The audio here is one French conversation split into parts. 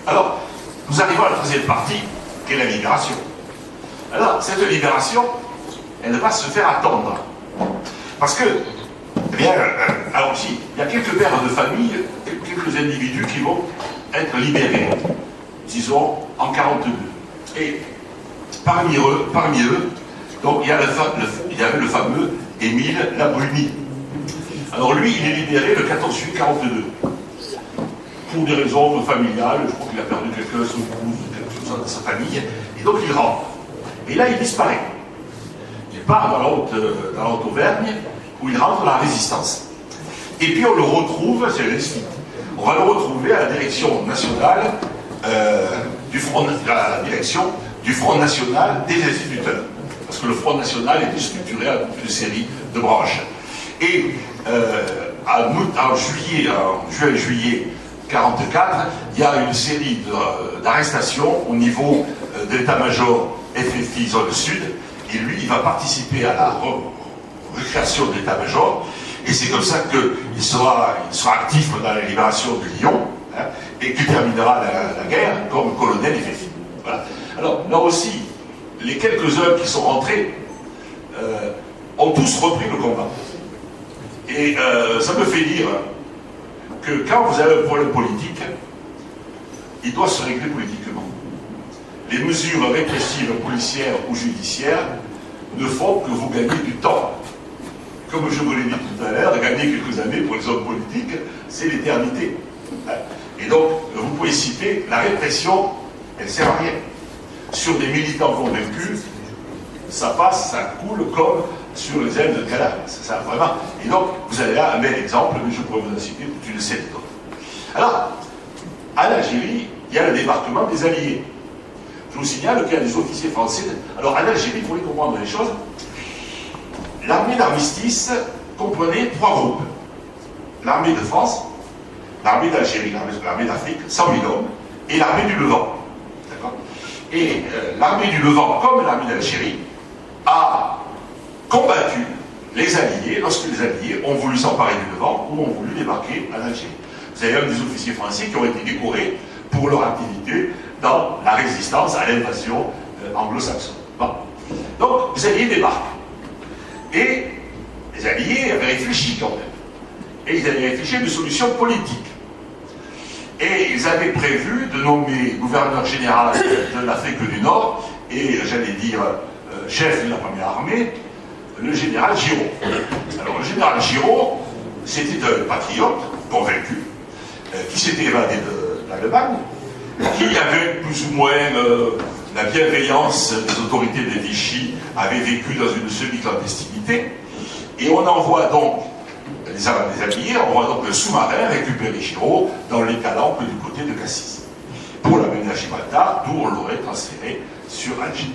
Alors, nous arrivons à la troisième partie, qui est la libération. Alors, cette libération, elle va se faire attendre. Parce que, eh bien, alors aussi, il y a quelques pères de famille, quelques individus qui vont être libérés, disons, en 42. Et parmi eux, donc, il y avait le fameux Émile Labruni. Alors lui, il est libéré le 14 juillet 42. Pour des raisons familiales, je crois qu'il a perdu quelqu'un, son épouse, quelque chose dans sa famille, et donc il rentre. Et là, il disparaît. Il part dans la Haute-Auvergne, où il rentre dans la Résistance. Et puis on le retrouve, c'est la suite, on va le retrouver à la direction nationale du Front National des instituteurs. Parce que le Front National était structuré à toute une série de branches. Et en juin-juillet 1944, il y a une série d'arrestations au niveau de l'état-major FFI Zone Sud, et lui, il va participer à la recréation de l'état-major, et c'est comme ça qu'il sera actif dans la libération de Lyon, hein, et qu'il terminera la guerre comme colonel FFI. Voilà. Alors, là aussi, les quelques-uns qui sont rentrés ont tous repris le combat. Et ça me fait dire que quand vous avez un problème politique, il doit se régler politiquement. Les mesures répressives, policières ou judiciaires ne font que vous gagner du temps. Comme je vous l'ai dit tout à l'heure, gagner quelques années pour les hommes politiques, c'est l'éternité. Et donc, vous pouvez citer la répression, elle ne sert à rien. Sur des militants convaincus, ça passe, ça coule comme sur les ailes de cadavre. C'est ça, vraiment. Et donc, vous avez là un bel exemple, mais je pourrais vous en citer toute une série d'autres. Alors, en Algérie, il y a le débarquement des Alliés. Je vous signale qu'il y a des officiers français. Alors, en Algérie, pour comprendre les choses, l'armée d'armistice comprenait trois groupes. L'armée de France, l'armée d'Algérie, l'armée d'Afrique, 100 000 hommes, et l'armée du Levant. D'accord ? Et l'armée du Levant, comme l'armée d'Algérie, a combattu les Alliés lorsque les Alliés ont voulu s'emparer du Levant ou ont voulu débarquer en Algérie. Vous avez même des officiers français qui ont été décorés pour leur activité dans la résistance à l'invasion anglo-saxonne. Bon. Donc, les Alliés débarquent. Et les Alliés avaient réfléchi quand même. Et ils avaient réfléchi à une solution politique. Et ils avaient prévu de nommer gouverneur général de l'Afrique du Nord et, j'allais dire, chef de la première armée, le général Giraud. Alors, le général Giraud, c'était un patriote convaincu, qui s'était évadé de l'Allemagne, qui avait plus ou moins la bienveillance des autorités de Vichy, avait vécu dans une semi-clandestinité, et on envoie donc les Alliés, on envoie donc le sous-marin récupérer Giraud dans les calanques du côté de Cassis, pour l'amener à Gibraltar, d'où on l'aurait transféré sur Alger.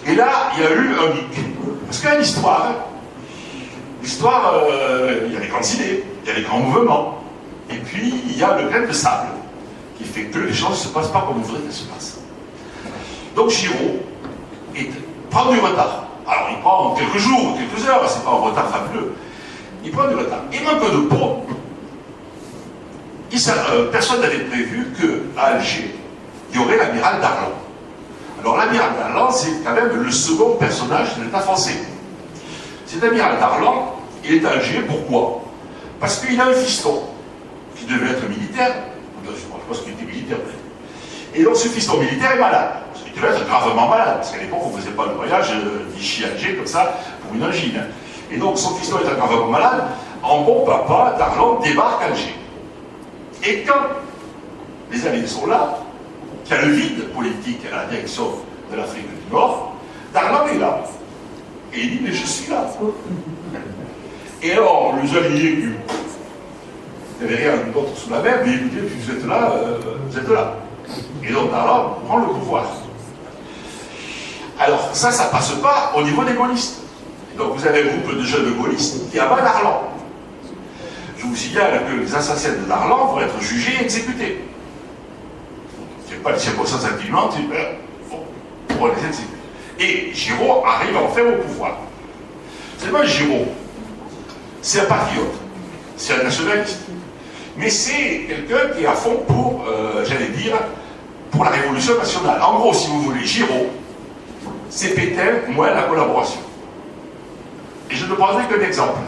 Et là, il y a eu un hic. Parce qu'il y a l'histoire, il y a les grandes idées, il y a les grands mouvements, et puis il y a le grain de sable, qui fait que les choses ne se passent pas comme il faudrait qu'elles se passent. Donc Giraud prend du retard. Alors il prend quelques jours, quelques heures, c'est pas un retard fabuleux. Il prend du retard. Il manque de peau. Personne n'avait prévu qu'à Alger, il y aurait l'amiral Darlan. Alors l'amiral Darlan, c'est quand même le second personnage de l'État français. Cet amiral Darlan, il est à Alger, pourquoi? Parce qu'il a un fiston qui devait être militaire. Je pense qu'il était militaire. Et donc ce fiston militaire est malade. Il devait être gravement malade, parce qu'à l'époque on ne faisait pas le voyage Vichy-Alger comme ça pour une angine. Et donc son fiston est gravement malade, en bon papa, Darlan débarque à Alger. Et quand les Alliés sont là, qu'il y a le vide politique à la direction de l'Afrique du Nord, Darlan est là. Et il dit, mais je suis là. Et alors, les Alliés, il n'y avait rien d'autre sous la mer, mais ils lui disent, vous êtes là, vous êtes là. Et donc Darlan prend le pouvoir. Alors, ça passe pas au niveau des gaullistes. Et donc vous avez un groupe de jeunes gaullistes qui abat Darlan. Je vous signale que les assassins de Darlan vont être jugés et exécutés. Ce n'est pas les circonstances atténuantes, pour les exécuter. Et Giraud arrive enfin au pouvoir. C'est pas Giraud, c'est un patriote, c'est un nationaliste. Mais c'est quelqu'un qui est à fond pour, j'allais dire, pour la Révolution nationale. En gros, si vous voulez, Giraud, c'est Pétain moins la collaboration. Et je ne prendrai qu'un exemple.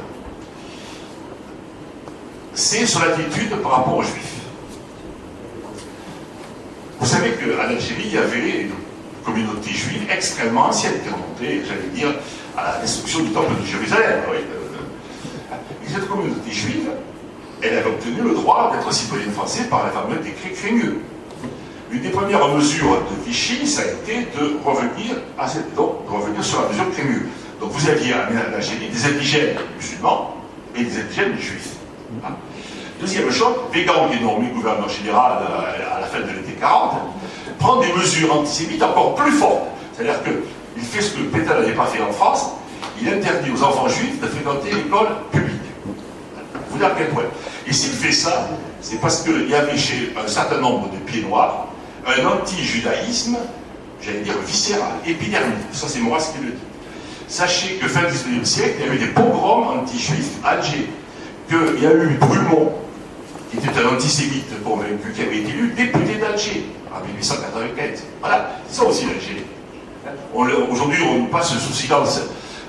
C'est sur l'attitude par rapport aux Juifs. Vous savez qu'en Algérie, il y avait une communauté juive extrêmement ancienne qui remontait, j'allais dire, à la destruction du temple de Jérusalem. Oui. Et cette communauté juive, elle avait obtenu le droit d'être citoyenne française par le fameux décret Crémieux. Une des premières mesures de Vichy, ça a été de revenir, sur la mesure Crémieux. Donc vous aviez en Algérie des indigènes musulmans et des indigènes juifs. Deuxième chose, Végan, qui est nommé gouverneur général à la fin de l'été 40, prend des mesures antisémites encore plus fortes. C'est-à-dire qu'il fait ce que Pétain n'avait pas fait en France, il interdit aux enfants juifs de fréquenter l'école publique. Vous dire à quel point. Et s'il fait ça, c'est parce qu'il y avait chez un certain nombre de pieds noirs un anti-judaïsme, j'allais dire viscéral, épidermique. Ça, c'est Maurras qui le dit. Sachez que fin du XIXe siècle, il y a eu des pogroms anti-juifs à Alger. Qu'il y a eu Brumont, qui était un antisémite convaincu, qui avait été élu député d'Alger en 1895. Voilà, c'est ça aussi l'Algérie. Aujourd'hui, on passe sous silence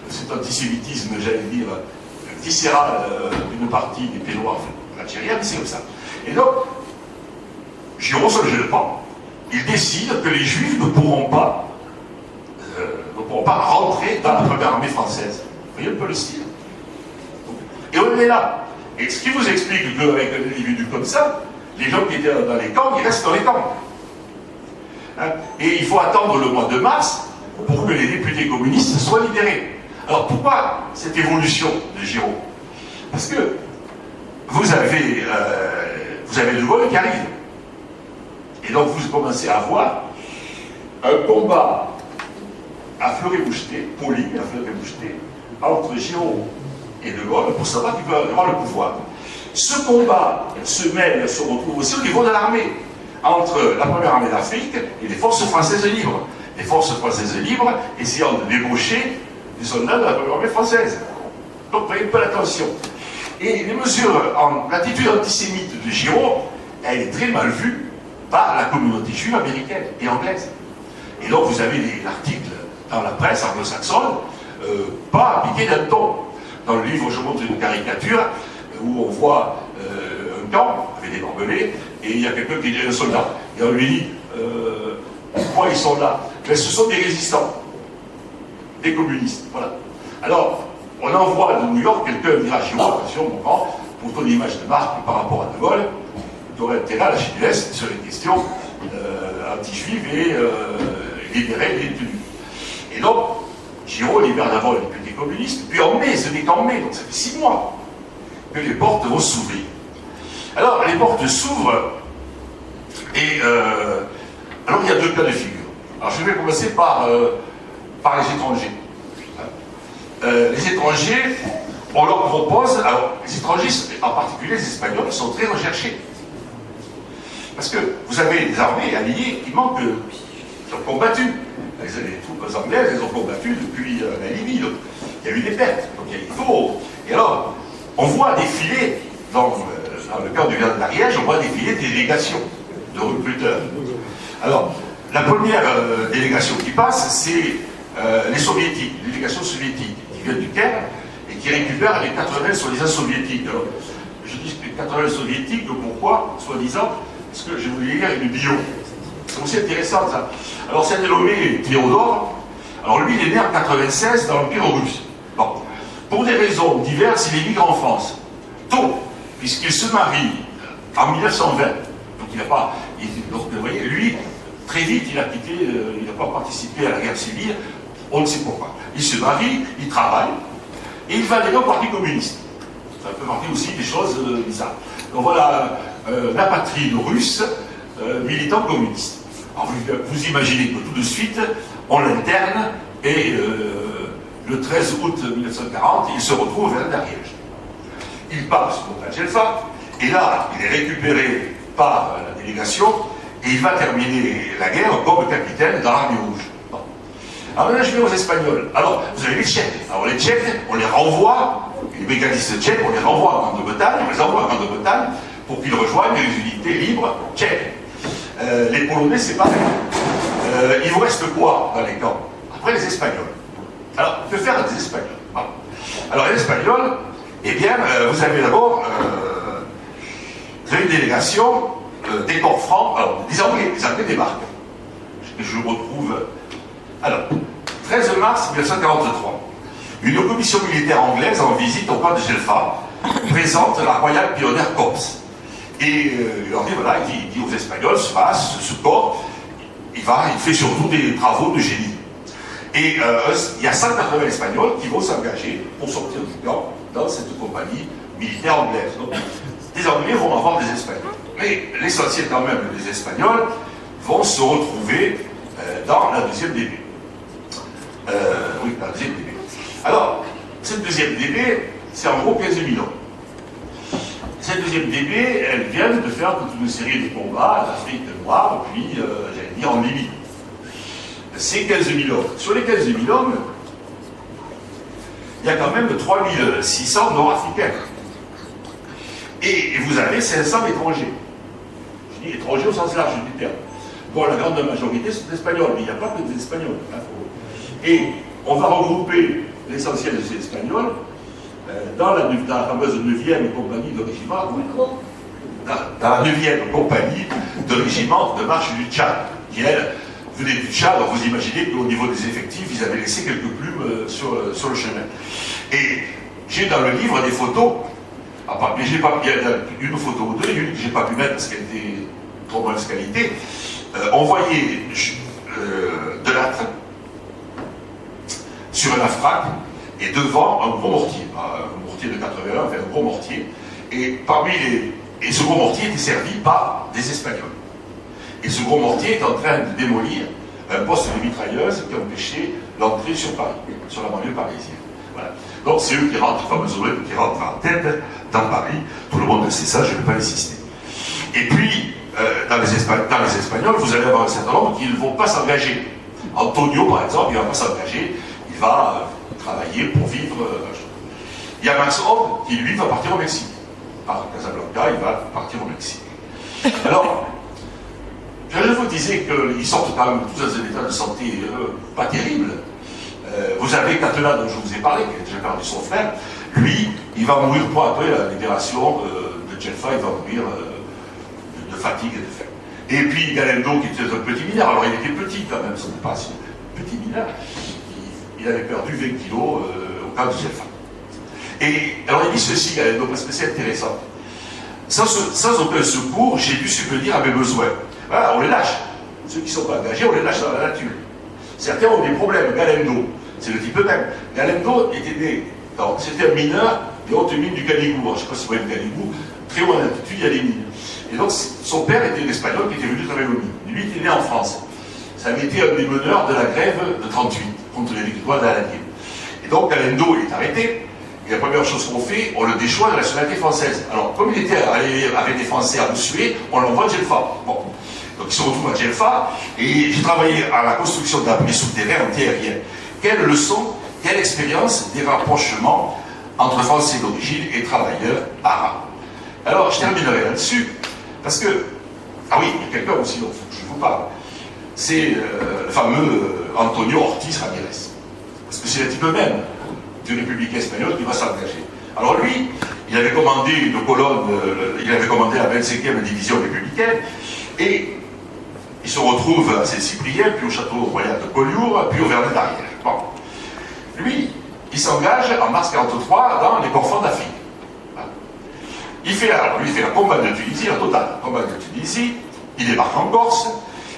cet antisémitisme, j'allais dire, viscéral d'une partie des pays noirs algériens, mais c'est comme ça. Et donc, Giraud se le gêne pas. Il décide que les Juifs ne pourront pas rentrer dans la première armée française. Vous voyez un peu le style. Et on est là. Et ce qui vous explique qu'avec un individu comme ça, les gens qui étaient dans les camps, ils restent dans les camps. Hein? Et il faut attendre le mois de mars pour que les députés communistes soient libérés. Alors pourquoi cette évolution de Giraud? Parce que vous avez De Gaulle qui arrive. Et donc vous commencez à avoir un combat à fleur et boucheté, poli à fleur et boucheté, entre Giraud et De Gaulle pour savoir qui peut avoir le pouvoir. Ce combat se retrouve aussi au niveau de l'armée, entre la première armée d'Afrique et les forces françaises libres. Les forces françaises libres essayant de débaucher des soldats de la première armée française. Donc vous voyez un peu la tension. Et les mesures, l'attitude antisémite de Giraud, elle est très mal vue par la communauté juive américaine et anglaise. Et donc vous avez l'article dans la presse anglo-saxonne, pas appliqué d'un ton. Dans le livre, je montre une caricature où on voit un camp avec des barbelés et il y a quelqu'un qui est un soldat. Et on lui dit pourquoi ils sont là? Mais ce sont des résistants, des communistes. Voilà. Alors, on envoie de New York quelqu'un dire à Giraud, attention, mon grand, pour ton image de marque par rapport à De Gaulle, tu aurais intérêt à lâcher du lest sur les questions anti-juives et libérer les détenus. Et donc, Giraud libère d'abord les députés communistes, puis en mai, ce n'est qu'en mai, donc ça fait 6 mois que les portes vont s'ouvrir. Alors, les portes s'ouvrent, et alors il y a 2 cas de figure. Alors je vais commencer par les étrangers. Les étrangers, on leur propose, alors les étrangers, en particulier les Espagnols, sont très recherchés. Parce que vous avez des armées alliées qui manquent, qui ont combattu. Les troupes anglaises, elles ont combattu depuis la Libye. Donc, il y a eu des pertes. Donc il faut. Et alors, on voit défiler, dans le cadre du Gard d'Ariège, on voit défiler des délégations de recruteurs. Alors, la première délégation qui passe, c'est les soviétiques, les délégations soviétiques qui viennent du Caire et qui récupèrent les 80 soi-disant soviétiques. Alors, je dis que les 80 soviétiques, pourquoi, soi-disant? Parce que je voulais lire une bio. C'est aussi intéressant ça. Alors c'est un dénommé Théodore. Alors lui, il est né en 96 dans l'Empire russe. Bon. Pour des raisons diverses, il émigre en France. Tôt, puisqu'il se marie en 1920. Donc il n'a pas. Donc vous voyez, lui, très vite, il a quitté, il n'a pas participé à la guerre civile. On ne sait pourquoi. Il se marie, il travaille, et il va adhérer au Parti communiste. Ça fait partie aussi des choses bizarres. Donc voilà, la patrie russe, militant communiste. Alors vous imaginez que tout de suite, on l'interne, et le 13 août 1940, il se retrouve vers Dariège. Il part sur Jelfa, et là, il est récupéré par la délégation, et il va terminer la guerre comme capitaine dans l'armée rouge. Bon. Alors maintenant, je viens aux Espagnols. Alors, vous avez les Tchèques. Alors les Tchèques, on les renvoie, les mécanistes tchèques, on les renvoie en Grande-Bretagne, on les envoie en Grande-Bretagne pour qu'ils rejoignent les unités libres tchèques. Les Polonais, c'est pareil. Il vous reste quoi dans les camps? Après, les Espagnols. Alors, que faire des Espagnols? Voilà. Alors, les Espagnols, eh bien, vous avez d'abord une délégation des corps francs, alors, des Anglais débarquent. Je retrouve. Alors, 13 mars 1943, une commission militaire anglaise en visite au camp de Gelfa présente la Royal Pioneer Corps. Et il leur dit, voilà, il dit aux Espagnols, ce corps, il fait surtout des travaux de génie. Et il y a 180 Espagnols qui vont s'engager pour sortir du camp dans cette compagnie militaire anglaise. Donc, les Anglais vont avoir des Espagnols. Mais l'essentiel quand même des Espagnols vont se retrouver dans la deuxième DB. Oui, la deuxième DB. Alors, cette deuxième DB, c'est en gros 15 000 hommes. Cette deuxième DB, elle vient de faire toute une série de combats en Afrique noire, puis, j'allais dire, en Libye. C'est 15 000 hommes. Sur les 15 000 hommes, il y a quand même 3 600 nord-africains. Et vous avez 500 étrangers. Je dis étrangers au sens large du terme. Bon, la grande majorité sont espagnols, mais il n'y a pas que des Espagnols. Et on va regrouper l'essentiel de ces Espagnols dans la fameuse 9e compagnie de régiment, dans la 9e compagnie de régiment de marche du Tchad, qui, elle, venait du Tchad. Donc vous imaginez qu'au niveau des effectifs, ils avaient laissé quelques plumes sur le chemin. Et j'ai dans le livre des photos, mais il y a une photo ou deux, une que je n'ai pas pu mettre parce qu'elle était trop mauvaise qualité. On voyait de l'âtre sur un afrac et devant un gros mortier de 81, enfin un gros mortier. Et ce gros mortier était servi par des Espagnols. Et ce gros mortier est en train de démolir un poste de mitrailleuse qui empêchait l'entrée sur Paris, sur la banlieue parisienne. Voilà. Donc c'est eux qui rentrent, les fameux hommes qui rentrent en tête dans Paris. Tout le monde sait ça, je ne vais pas l'insister. Et puis, dans les Espagnols, vous allez avoir un certain nombre qui ne vont pas s'engager. Antonio, par exemple, il ne va pas s'engager, il va travailler pour vivre. Il y a Max Hoppe qui, lui, va partir au Mexique. Par Casablanca, il va partir au Mexique. Alors, je vous disais qu'ils sortent quand même tous dans un état de santé pas terrible. Vous avez Catena, dont je vous ai parlé, qui a déjà perdu son frère. Lui, il va mourir peu après la libération de Gelfa, il va mourir de fatigue et de faim. Et puis Galendo, qui était un petit mineur, alors il était petit quand même, ce n'est pas si petit mineur, il avait perdu 20 kilos au camp de Gelfa. Et alors il dit ceci, Galendo, parce que c'est intéressant. Sans aucun secours, j'ai dû subvenir à mes besoins. Voilà, on les lâche. Ceux qui ne sont pas engagés, on les lâche dans la nature. Certains ont des problèmes. Galendo, c'est le type même. Galendo était né, c'était un mineur des hautes mines du Canigou. Je ne sais pas si vous voyez le Canigou, très haut en altitude, il y a des mines. Et donc, son père était un Espagnol qui était venu travailler aux mines. Lui, il est né en France. Ça avait été un des meneurs de la grève de 38 contre les victoires d'Aladier. Et donc, Galendo est arrêté. Et la première chose qu'on fait, on le déchoit de la nationalité française. Alors, comme il était avec des Français à Bossuet, on l'envoie à Gelfa. Bon. Donc, il se retrouve à Gelfa, et j'ai travaillé à la construction d'abris souterrains antiaériens. Quelle leçon, quelle expérience des rapprochements entre Français d'origine et travailleurs arabes. Alors, je terminerai là-dessus, parce que, ah oui, il y a quelqu'un aussi dont je vous parle. C'est le fameux Antonio Ortiz Ramirez. Parce que c'est le type même du républicain espagnol qui va s'engager. Alors lui, il avait commandé une colonne, il avait commandé la 25e division républicaine, et il se retrouve à Saint-Cyprien, puis au château royal de Collioure, puis au Vernet d'Ariège. Bon. Lui, il s'engage en mars 1943 dans les corps francs d'Afrique. Il fait la combat de Tunisie, la totale combat de Tunisie, il débarque en Corse,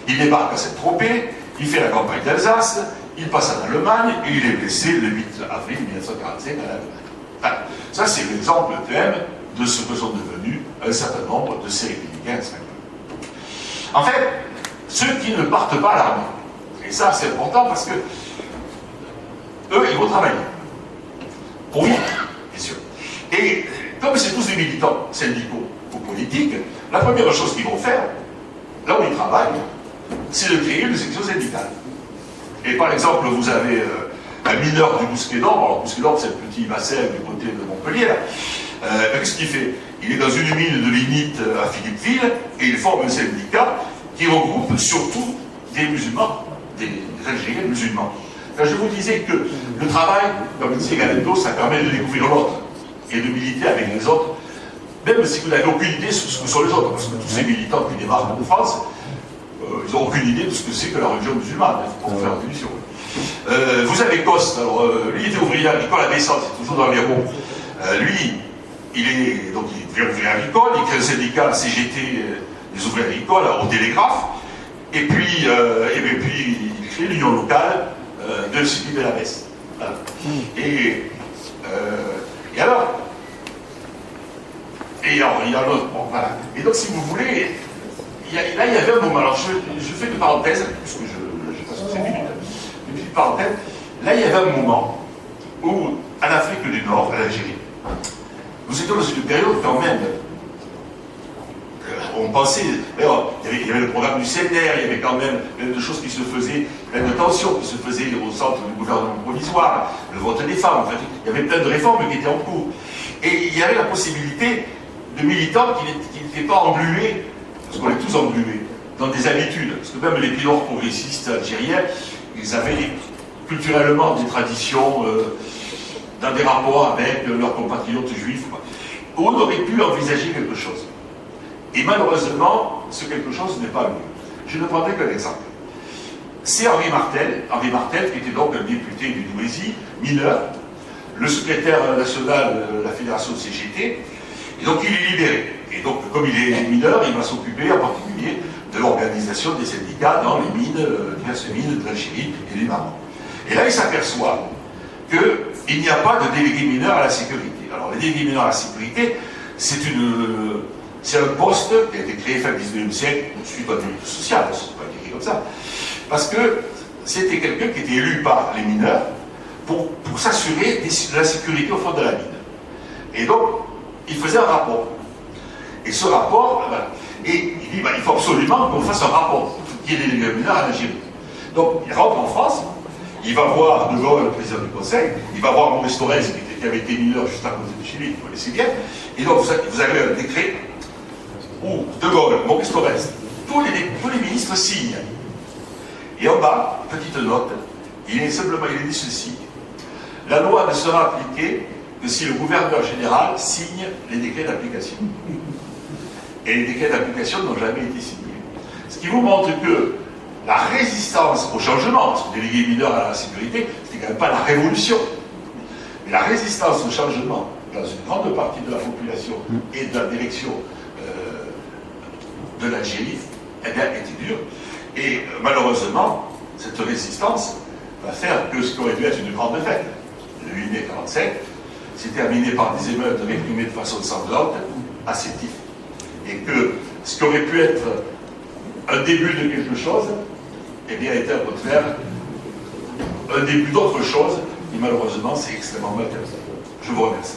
il débarque à Saint-Tropez, il fait la campagne d'Alsace, il passe en Allemagne et il est blessé le 8 avril 1945 à l'Allemagne. Enfin, ça, c'est l'exemple même de ce que sont devenus un certain nombre de ces républicains espagnols. En fait, ceux qui ne partent pas à l'armée, et ça, c'est important parce que eux, ils vont travailler. Oui, bien sûr. Et comme c'est tous des militants syndicaux ou politiques, la première chose qu'ils vont faire, là où ils travaillent, c'est de créer une section syndicale. Et par exemple, vous avez un mineur du Bousquet d'Or. Alors, Bousquet d'Or, c'est le petit bassin du côté de Montpellier. Qu'est-ce qu'il fait? Il est dans une mine de lignite à Philippeville et il forme un syndicat qui regroupe surtout des musulmans, des Algériens musulmans. Quand je vous disais que le travail, comme disait Galendo, ça permet de découvrir l'autre et de militer avec les autres, même si vous n'avez aucune idée sur ce que sont les autres, parce que tous ces militants qui démarrent en France, ils n'ont aucune idée de ce que c'est que la religion musulmane, il faut faire attention. Vous avez Coste, alors lui il était ouvrier agricole à Bessant, c'est toujours dans l'Hérault. Lui, il devient ouvrier agricole, il crée un syndicat CGT des ouvriers agricoles au Télégraphe, et puis il crée l'union locale de Sidi de la Messe. Voilà. Et alors, il y a l'autre, bon, voilà. Et donc, si vous voulez, là, il y avait un moment, alors je fais une parenthèse, puisque je passe toutes ces minutes, une petite parenthèse, là, il y avait un moment où, en Afrique du Nord, en Algérie, nous étions dans une période quand même, on pensait, il y avait le programme du CNR, il y avait quand même plein de choses qui se faisaient, plein de tensions qui se faisaient au centre du gouvernement provisoire, le vote des femmes, en fait, il y avait plein de réformes qui étaient en cours. Et il y avait la possibilité de militants qui n'étaient pas englués, parce qu'on est tous englués, dans des habitudes. Parce que même les pilotes progressistes algériens, ils avaient culturellement des traditions dans des rapports avec leurs compatriotes juifs. On aurait pu envisager quelque chose. Et malheureusement, ce quelque chose n'est pas lieu. Je ne prendrai qu'un exemple. C'est Henri Martel, qui était donc un député du Douaisis, mineur, le secrétaire national de la fédération de CGT, et donc il est libéré. Et donc, comme il est mineur, il va s'occuper en particulier de l'organisation des syndicats dans les mines, diverses mines d'Algérie et du Maroc. Et là, il s'aperçoit qu'il n'y a pas de délégué mineur à la sécurité. Alors, les délégués mineurs à la sécurité, c'est un poste qui a été créé fin du XIXe siècle, suite à une lutte sociale, c'est pas écrit comme ça. Parce que c'était quelqu'un qui était élu par les mineurs pour s'assurer de la sécurité au fond de la mine. Et donc, il faisait un rapport. Et ce rapport, voilà. Et il dit, il faut absolument qu'on fasse un rapport qui est délégué mineur à l'Algérie. Donc, il rentre en France, il va voir De Gaulle, le président du Conseil, il va voir Maurice Thorez, qui avait été mineur juste à côté de chez lui, vous connaissez bien. Et donc, vous avez un décret où De Gaulle, Maurice Thorez, tous les ministres signent. Et en bas, petite note, il est dit ceci: la loi ne sera appliquée que si le gouverneur général signe les décrets d'application. Et les décrets d'application n'ont jamais été signés. Ce qui vous montre que la résistance au changement, parce que délégué mineur à la sécurité, c'était quand même pas la révolution, mais la résistance au changement dans une grande partie de la population et de la direction de l'Algérie, eh bien, était dure. Et malheureusement, cette résistance va faire que ce qui aurait dû être une grande fête, le 8 mai 1945, s'est terminé par des émeutes réprimées de façon sanglante, assez tif. Et que ce qui aurait pu être un début de quelque chose, eh bien, était au contraire un début d'autre chose, et malheureusement, c'est extrêmement mal. Je vous remercie.